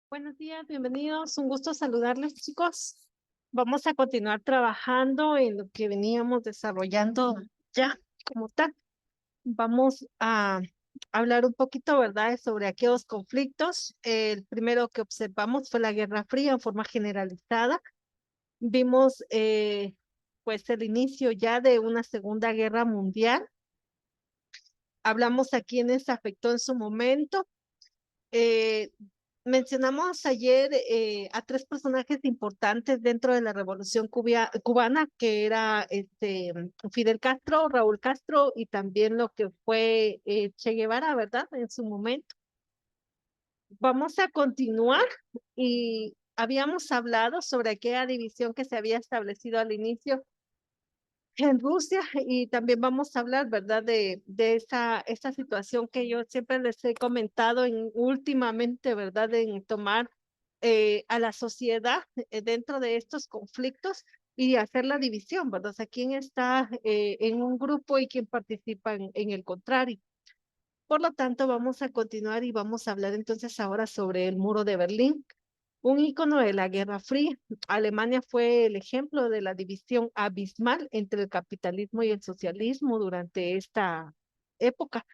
Buenos días, bienvenidos. Un gusto saludarles, chicos. Vamos a continuar trabajando en lo que veníamos desarrollando ya como tal. Vamos a hablar un poquito, ¿verdad?, sobre aquellos conflictos. El primero que observamos fue la Guerra Fría en forma generalizada. Vimos, pues, el inicio ya de una Segunda Guerra Mundial. Hablamos a quienes afectó en su momento. Eh, Mencionamos ayer a tres personajes importantes dentro de la Revolución Cubana, que era Fidel Castro, Raúl Castro y también lo que fue Che Guevara, ¿verdad? En su momento. Vamos a continuar y habíamos hablado sobre aquella división que se había establecido al inicio en Rusia y también vamos a hablar, ¿verdad?, de esa situación que yo siempre les he comentado últimamente, ¿verdad?, en tomar a la sociedad dentro de estos conflictos y hacer la división, ¿verdad? O sea, quién está en un grupo y quién participa en el contrario. Por lo tanto, vamos a continuar y vamos a hablar entonces ahora sobre el muro de Berlín, un ícono de la Guerra Fría. Alemania fue el ejemplo de la división abismal entre el capitalismo y el socialismo durante esta época.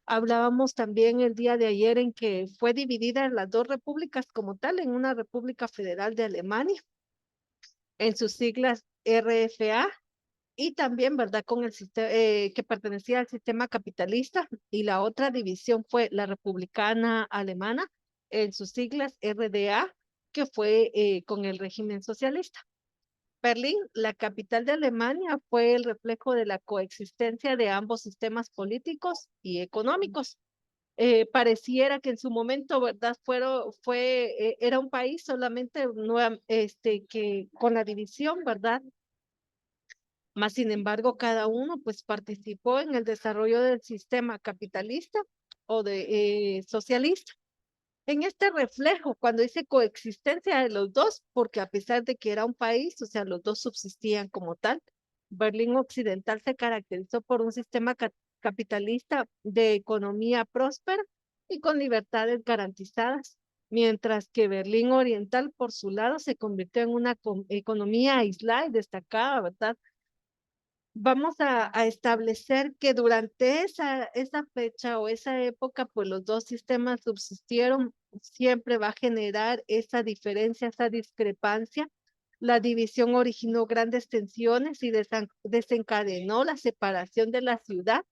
Hablábamos también el día de ayer en que fue dividida en las dos repúblicas como tal, en una República Federal de Alemania, en sus siglas RFA, y también, ¿verdad?, con el sistema que pertenecía al sistema capitalista, y la otra división fue la republicana alemana, en sus siglas RDA, que fue con el régimen socialista. Berlín, la capital de Alemania, fue el reflejo de la coexistencia de ambos sistemas políticos y económicos. Pareciera que en su momento, ¿verdad?, era un país solamente que con la división, ¿verdad? Más sin embargo, cada uno pues participó en el desarrollo del sistema capitalista o socialista. En este reflejo, cuando dice coexistencia de los dos, porque a pesar de que era un país, o sea, los dos subsistían como tal, Berlín Occidental se caracterizó por un sistema capitalista de economía próspera y con libertades garantizadas, mientras que Berlín Oriental, por su lado, se convirtió en una economía aislada y destacada, ¿verdad? Vamos a establecer que durante esa fecha o esa época, pues los dos sistemas subsistieron, siempre va a generar esa diferencia, esa discrepancia. La división originó grandes tensiones y desencadenó la separación de la ciudad,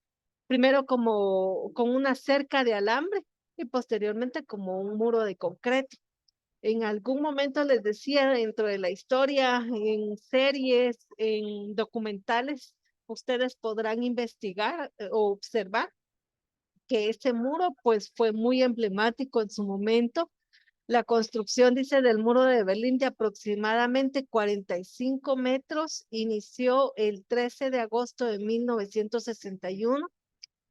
primero como con una cerca de alambre y posteriormente como un muro de concreto. En algún momento les decía dentro de la historia, en series, en documentales, ustedes podrán investigar o observar que ese muro pues fue muy emblemático en su momento. La construcción, dice, del muro de Berlín de aproximadamente 45 metros inició el 13 de agosto de 1961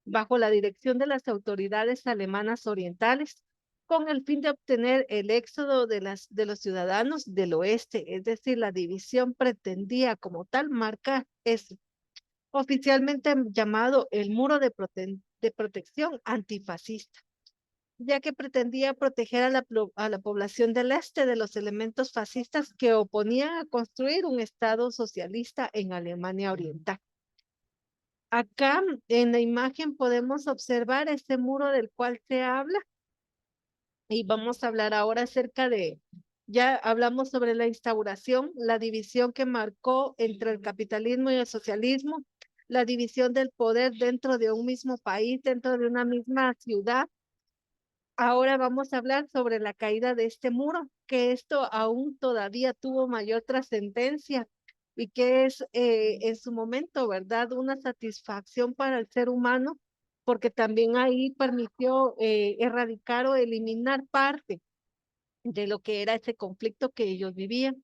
bajo la dirección de las autoridades alemanas orientales, con el fin de obtener el éxodo de los ciudadanos del oeste, es decir, la división pretendía como tal marcar eso, oficialmente llamado el Muro de Protección Antifascista, ya que pretendía proteger a a la población del este de los elementos fascistas que oponían a construir un Estado socialista en Alemania Oriental. Acá en la imagen podemos observar este muro del cual se habla y vamos a hablar ahora acerca ya hablamos sobre la instauración, la división que marcó entre el capitalismo y el socialismo, la división del poder dentro de un mismo país, dentro de una misma ciudad. Ahora vamos a hablar sobre la caída de este muro, que esto aún todavía tuvo mayor trascendencia y que es en su momento, ¿verdad?, una satisfacción para el ser humano, porque también ahí permitió erradicar o eliminar parte de lo que era ese conflicto que ellos vivían.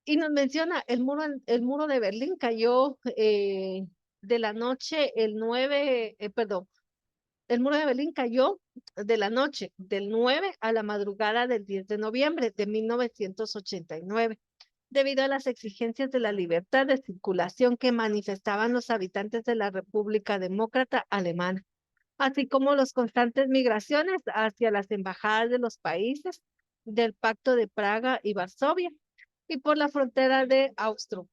Y nos menciona, el muro de Berlín cayó de la noche el 9, perdón, el muro de Berlín cayó de la noche del 9 a la madrugada del 10 de noviembre de 1989, debido a las exigencias de la libertad de circulación que manifestaban los habitantes de la República Demócrata Alemana, así como las constantes migraciones hacia las embajadas de los países del Pacto de Praga y Varsovia y por la frontera de Austria.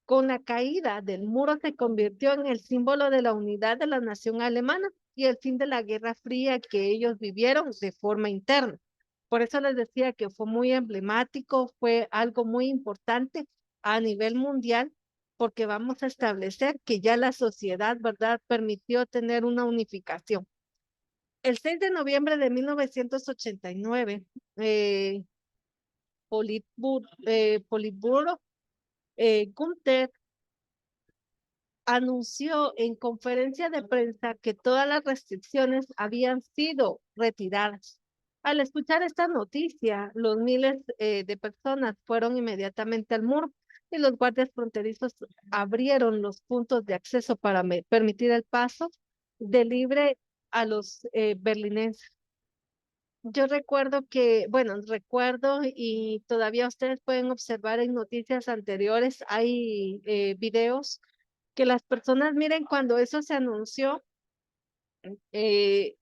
Con la caída del muro se convirtió en el símbolo de la unidad de la nación alemana y el fin de la Guerra Fría que ellos vivieron de forma interna. Por eso les decía que fue muy emblemático, fue algo muy importante a nivel mundial, porque vamos a establecer que ya la sociedad, ¿verdad?, permitió tener una unificación. El 6 de noviembre de 1989, Politburo Gunther anunció en conferencia de prensa que todas las restricciones habían sido retiradas. Al escuchar esta noticia, los miles de personas fueron inmediatamente al muro y los guardias fronterizos abrieron los puntos de acceso para permitir el paso de libre a los berlineses. Yo recuerdo que, bueno, recuerdo y todavía ustedes pueden observar en noticias anteriores, hay videos que las personas, miren, cuando eso se anunció,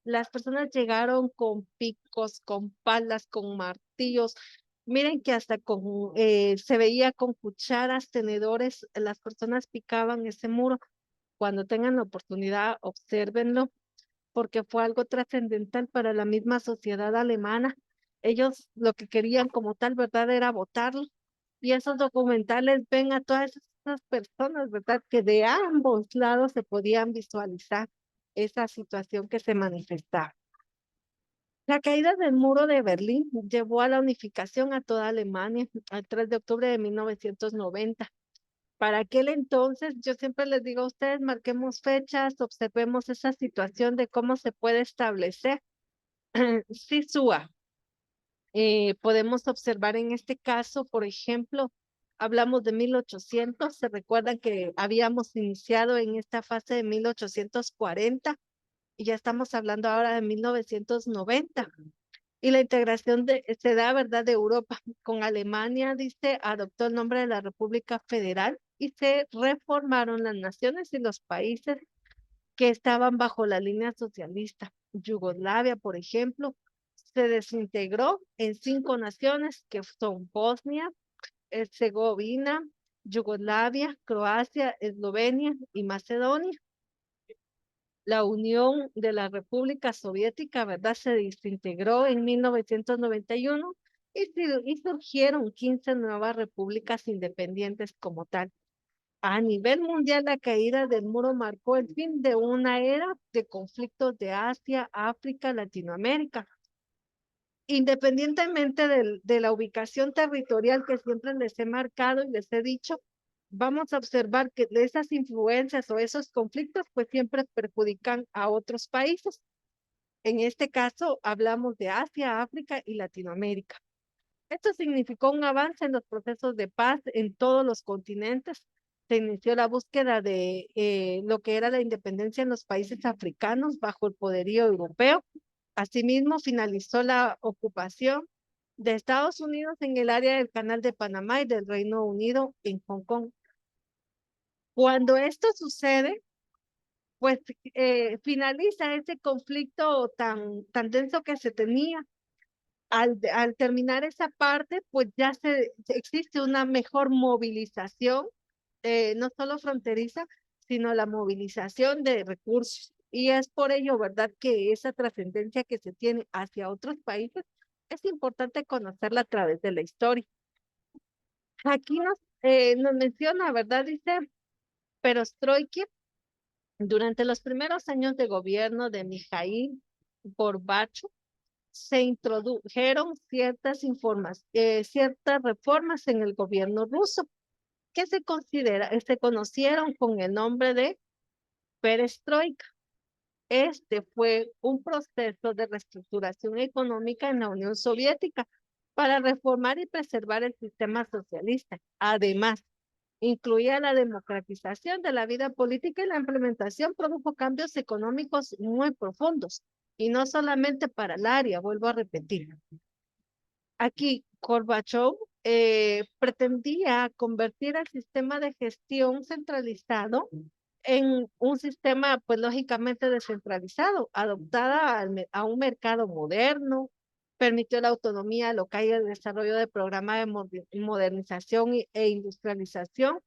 las personas llegaron con picos, con palas, con martillos. Miren que hasta se veía con cucharas, tenedores, las personas picaban ese muro. Cuando tengan la oportunidad, obsérvenlo porque fue algo trascendental para la misma sociedad alemana. Ellos lo que querían como tal, ¿verdad?, era votarlo. Y esos documentales ven a todas esas personas, ¿verdad?, que de ambos lados se podían visualizar esa situación que se manifestaba. La caída del muro de Berlín llevó a la unificación a toda Alemania el 3 de octubre de 1990. Para aquel entonces, yo siempre les digo a ustedes, marquemos fechas, observemos esa situación de cómo se puede establecer. SISUA, podemos observar en este caso, por ejemplo, hablamos de 1800, se recuerdan que habíamos iniciado en esta fase de 1840 y ya estamos hablando ahora de 1990. Y la integración se da, ¿verdad?, de Europa. Con Alemania, dice, adoptó el nombre de la República Federal y se reformaron las naciones y los países que estaban bajo la línea socialista. Yugoslavia, por ejemplo, se desintegró en 5 naciones que son Bosnia, Herzegovina, Yugoslavia, Croacia, Eslovenia y Macedonia. La Unión de la República Soviética, ¿verdad?, se desintegró en 1991 y surgieron 15 nuevas repúblicas independientes como tal. A nivel mundial, la caída del muro marcó el fin de una era de conflictos de Asia, África, Latinoamérica. Independientemente de la ubicación territorial que siempre les he marcado y les he dicho, vamos a observar que esas influencias o esos conflictos pues siempre perjudican a otros países. En este caso, hablamos de Asia, África y Latinoamérica. Esto significó un avance en los procesos de paz en todos los continentes. Se inició la búsqueda de lo que era la independencia en los países africanos bajo el poderío europeo. Asimismo, finalizó la ocupación de Estados Unidos en el área del Canal de Panamá y del Reino Unido en Hong Kong. Cuando esto sucede, pues finaliza ese conflicto tan denso que se tenía. Al terminar esa parte, pues ya existe una mejor movilización, no solo fronteriza, sino la movilización de recursos. Y es por ello, ¿verdad?, que esa trascendencia que se tiene hacia otros países es importante conocerla a través de la historia. Aquí nos menciona, ¿verdad?, dice Perestroika, durante los primeros años de gobierno de Mikhail Gorbachev, se introdujeron ciertas reformas en el gobierno ruso que se conocieron con el nombre de perestroika. Este fue un proceso de reestructuración económica en la Unión Soviética para reformar y preservar el sistema socialista. Además, incluía la democratización de la vida política y la implementación produjo cambios económicos muy profundos, y no solamente para el área, vuelvo a repetir. Aquí, Gorbachev pretendía convertir el sistema de gestión centralizado en un sistema, pues lógicamente descentralizado, adoptada a un mercado moderno, permitió la autonomía local y el desarrollo de programas de modernización e industrialización,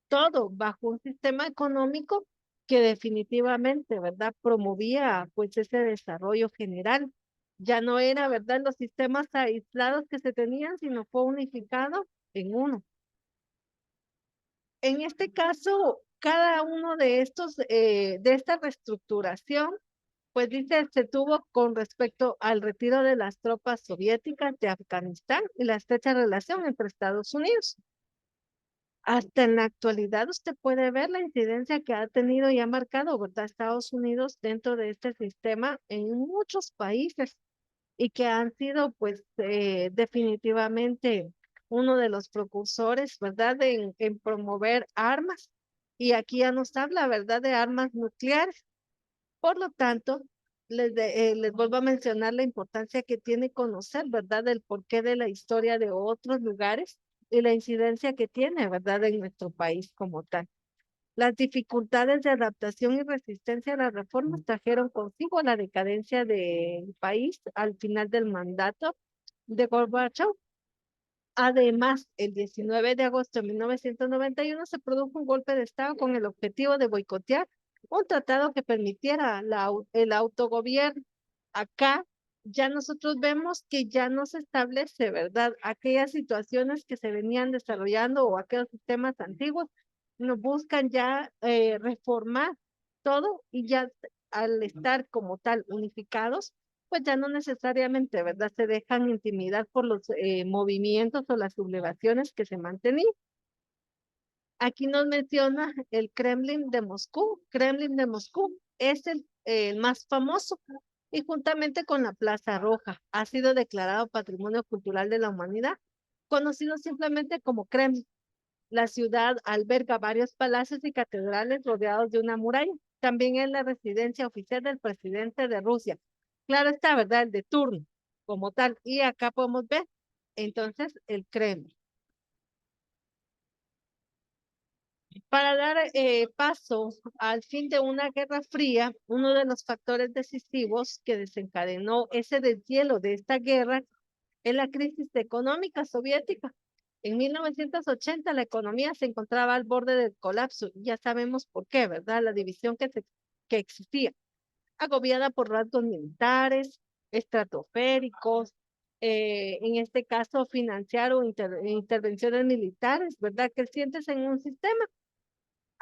todo bajo un sistema económico que definitivamente, ¿verdad?, promovía pues ese desarrollo general. Ya no era, ¿verdad?, los sistemas aislados que se tenían, sino fue unificado en uno. En este caso, cada uno de estos, de esta reestructuración, pues dice, se tuvo con respecto al retiro de las tropas soviéticas de Afganistán y la estrecha relación entre Estados Unidos. Hasta en la actualidad usted puede ver la incidencia que ha tenido y ha marcado, ¿verdad?, Estados Unidos dentro de este sistema en muchos países y que han sido, pues, definitivamente uno de los precursores, ¿verdad?, en promover armas. Y aquí ya nos habla, ¿verdad?, de armas nucleares. Por lo tanto, les vuelvo a mencionar la importancia que tiene conocer, ¿verdad?, del porqué de la historia de otros lugares y la incidencia que tiene, ¿verdad?, en nuestro país como tal. Las dificultades de adaptación y resistencia a las reformas trajeron consigo la decadencia del país al final del mandato de Gorbachev. Además, el 19 de agosto de 1991 se produjo un golpe de Estado con el objetivo de boicotear un tratado que permitiera el autogobierno. Acá ya nosotros vemos que ya no se establece, ¿verdad? Aquellas situaciones que se venían desarrollando o aquellos sistemas antiguos, nos buscan ya reformar todo y ya al estar como tal unificados, pues ya no necesariamente, ¿verdad? Se dejan intimidar por los movimientos o las sublevaciones que se mantenían. Aquí nos menciona el Kremlin de Moscú. Kremlin de Moscú es el más famoso y juntamente con la Plaza Roja ha sido declarado Patrimonio Cultural de la Humanidad, conocido simplemente como Kremlin. La ciudad alberga varios palacios y catedrales rodeados de una muralla. También es la residencia oficial del presidente de Rusia. Claro está, ¿verdad? El de turno, como tal. Y acá podemos ver, entonces, el Kremlin. Para dar paso al fin de una guerra fría, uno de los factores decisivos que desencadenó ese deshielo de esta guerra es la crisis económica soviética. En 1980 la economía se encontraba al borde del colapso. Ya sabemos por qué, ¿verdad? La división que existía, agobiada por rasgos militares, estratosféricos, en este caso financiar o intervenciones militares, ¿verdad? Crecientes en un sistema.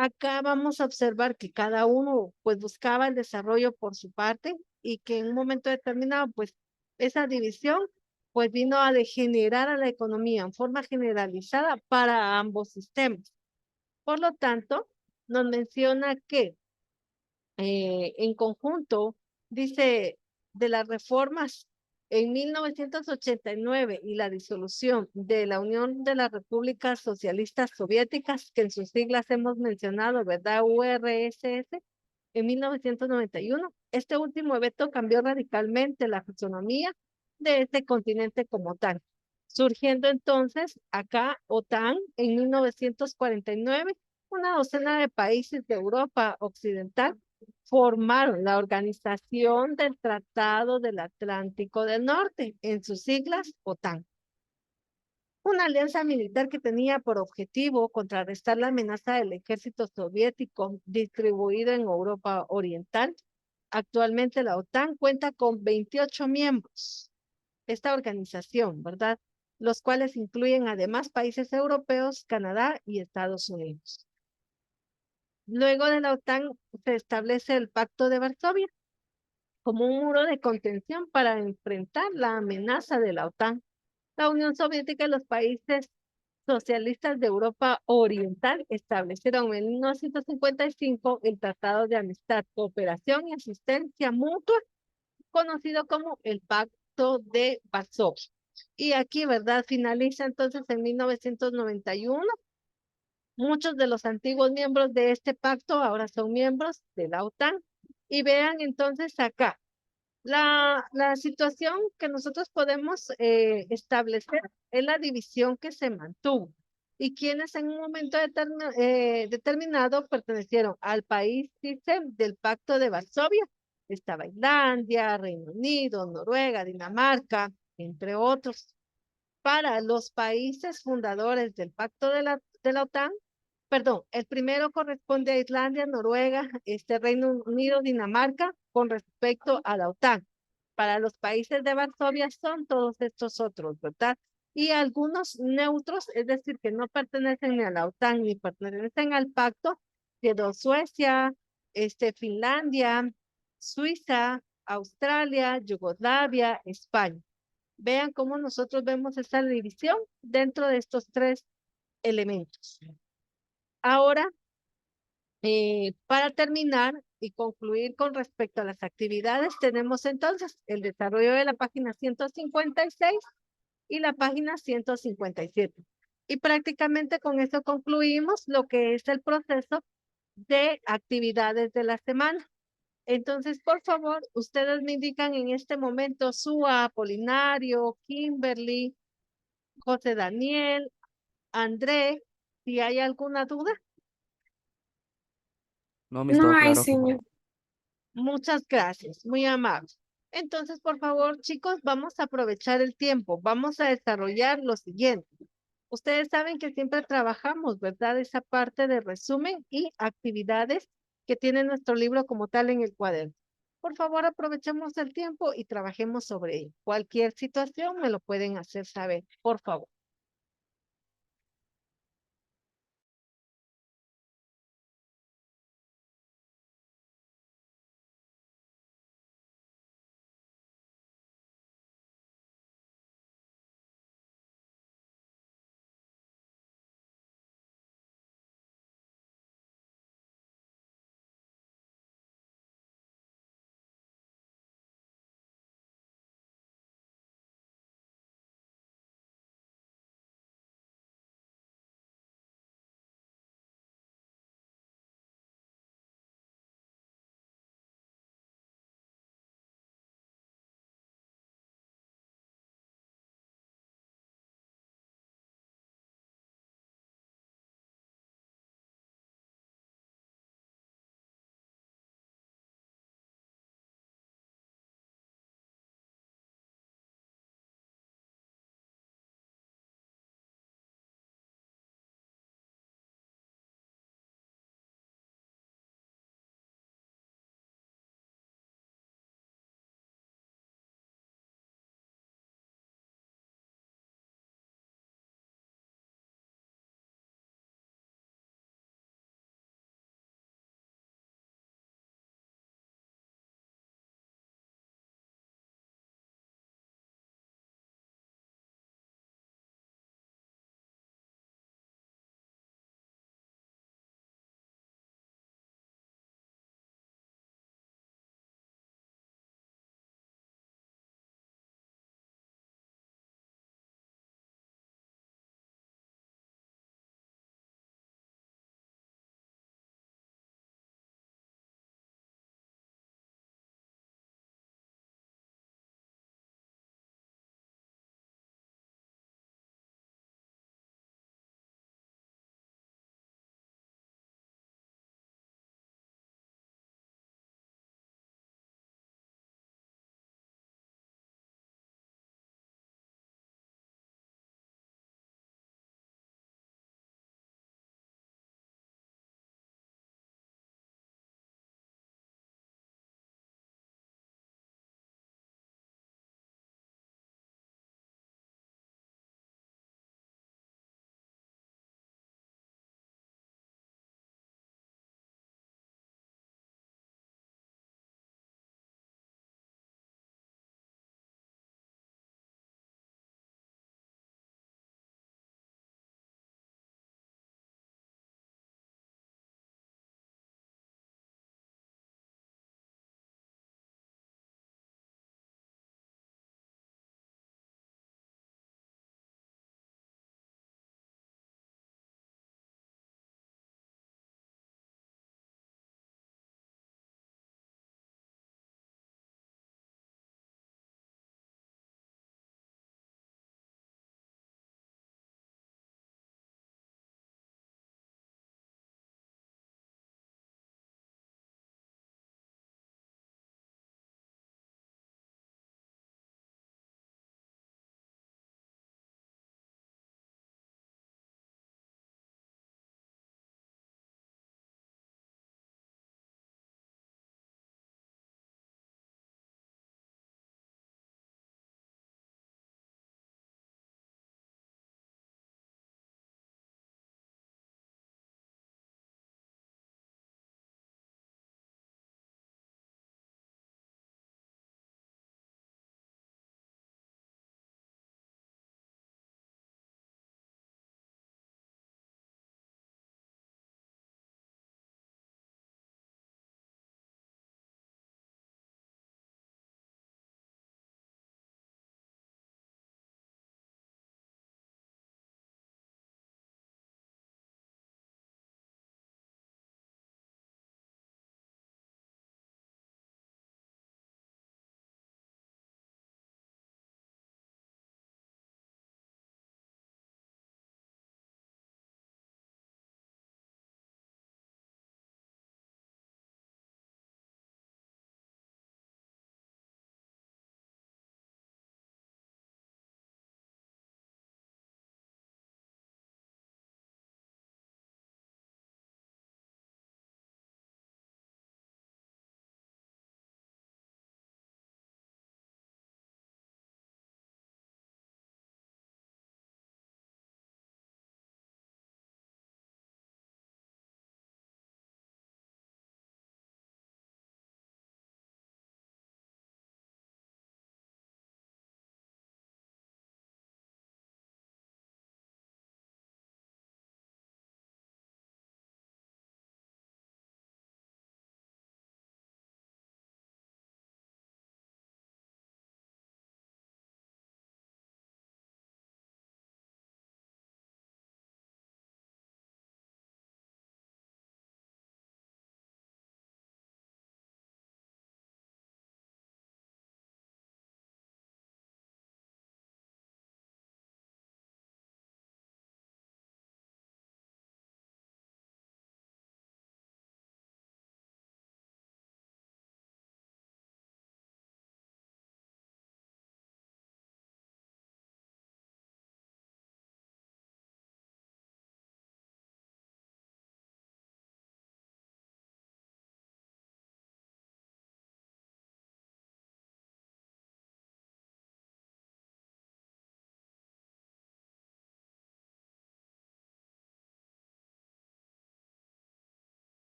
Acá vamos a observar que cada uno pues buscaba el desarrollo por su parte y que en un momento determinado pues esa división pues vino a degenerar a la economía en forma generalizada para ambos sistemas. Por lo tanto, nos menciona que en conjunto, dice, de las reformas en 1989 y la disolución de la Unión de las Repúblicas Socialistas Soviéticas, que en sus siglas hemos mencionado, ¿verdad? URSS, en 1991. Este último evento cambió radicalmente la fisonomía de este continente como tal, surgiendo entonces acá OTAN en 1949, una docena de países de Europa Occidental formaron la Organización del Tratado del Atlántico del Norte, en sus siglas OTAN. Una alianza militar que tenía por objetivo contrarrestar la amenaza del ejército soviético distribuido en Europa Oriental. Actualmente la OTAN cuenta con 28 miembros. Esta organización, ¿verdad? Los cuales incluyen además países europeos, Canadá y Estados Unidos. Luego de la OTAN se establece el Pacto de Varsovia como un muro de contención para enfrentar la amenaza de la OTAN. La Unión Soviética y los países socialistas de Europa Oriental establecieron en 1955 el Tratado de Amistad, Cooperación y Asistencia Mutua, conocido como el Pacto de Varsovia. Y aquí, ¿verdad? Finaliza entonces en 1991. Muchos de los antiguos miembros de este pacto ahora son miembros de la OTAN. Y vean entonces acá, la situación que nosotros podemos establecer es la división que se mantuvo y quienes en un momento determinado pertenecieron al país, dice, del Pacto de Varsovia. Estaba Islandia, Reino Unido, Noruega, Dinamarca, entre otros. Para los países fundadores del Pacto de la OTAN, perdón, el primero corresponde a Islandia, Noruega, Reino Unido, Dinamarca, con respecto a la OTAN. Para los países de Varsovia son todos estos otros, ¿verdad? Y algunos neutros, es decir, que no pertenecen ni a la OTAN ni pertenecen al pacto, quedó Suecia, Finlandia, Suiza, Australia, Yugoslavia, España. Vean cómo nosotros vemos esta división dentro de estos tres elementos. Ahora, para terminar y concluir con respecto a las actividades, tenemos entonces el desarrollo de la página 156 y la página 157. Y prácticamente con eso concluimos lo que es el proceso de actividades de la semana. Entonces, por favor, ustedes me indican en este momento Sua, Apolinario, Kimberly, José Daniel, André, si hay alguna duda. No, Miss, No todo hay, claro. señor. Muchas gracias, muy amable. Entonces, por favor, chicos, vamos a aprovechar el tiempo, vamos a desarrollar lo siguiente. Ustedes saben que siempre trabajamos, ¿verdad? Esa parte de resumen y actividades que tiene nuestro libro como tal en el cuaderno. Por favor, aprovechemos el tiempo y trabajemos sobre ello. Cualquier situación me lo pueden hacer saber, por favor.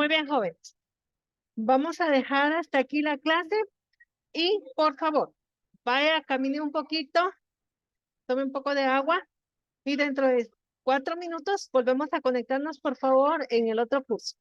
Muy bien, jóvenes. Vamos a dejar hasta aquí la clase y por favor, vaya, camine un poquito, tome un poco de agua y dentro de 4 minutos volvemos a conectarnos, por favor, en el otro curso.